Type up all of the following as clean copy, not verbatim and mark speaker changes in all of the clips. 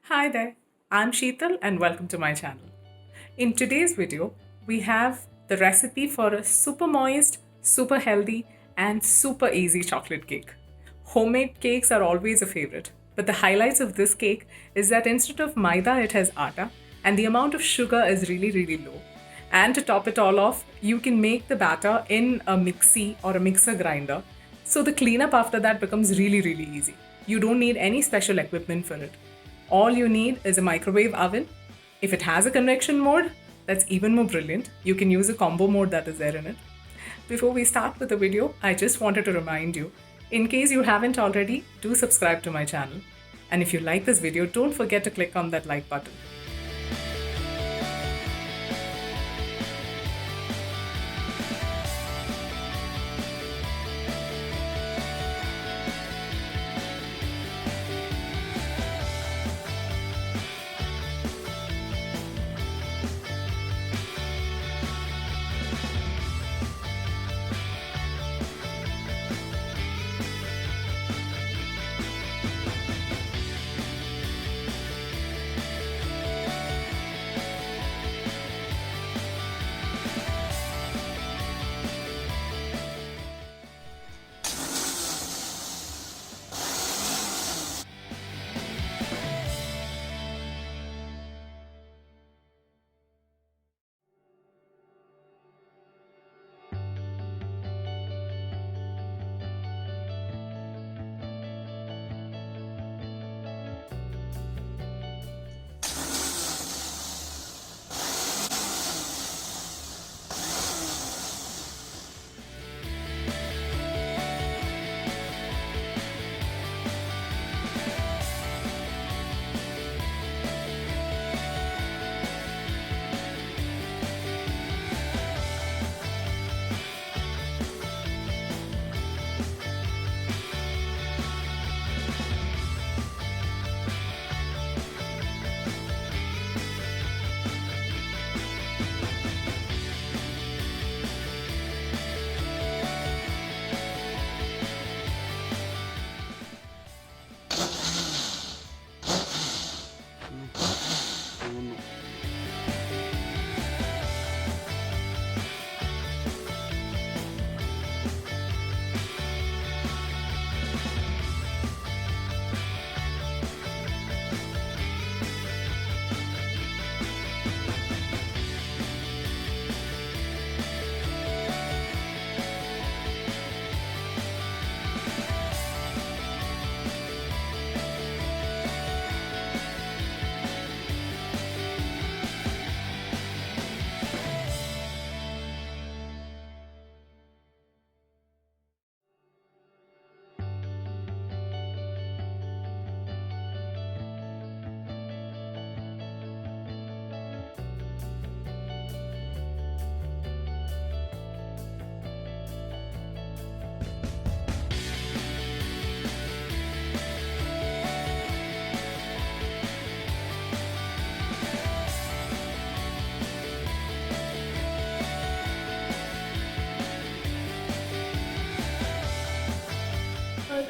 Speaker 1: Hi there, I'm Sheethal and welcome to my channel. In today's video, we have the recipe for a super moist, super healthy and super easy chocolate cake. Homemade cakes are always a favorite, but the highlights of this cake is that instead of maida, it has atta and the amount of sugar is really low. And to top it all off, you can make the batter in a mixie or a mixer grinder. So the cleanup after that becomes really easy. You don't need any special equipment for it. All you need is a microwave oven. If it has a convection mode, that's even more brilliant. You can use a combo mode that is there in it. Before we start with the video, I just wanted to remind you, in case you haven't already, do subscribe to my channel. And if you like this video, don't forget to click on that like button.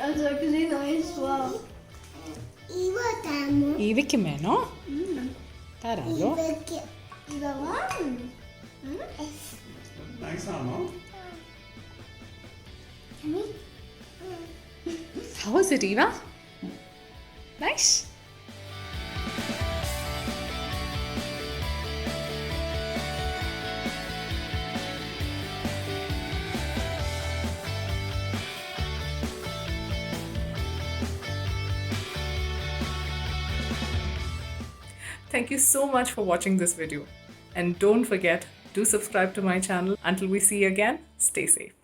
Speaker 2: Also così noi suo.
Speaker 3: Io temo.
Speaker 1: Ivi che meno? Tarallo.
Speaker 3: Perché
Speaker 2: Iva one.
Speaker 4: Nice, no?
Speaker 1: How was it, Eva? Nice. Thank you so much for watching this video. And don't forget, do subscribe to my channel. Until we see you again, stay safe.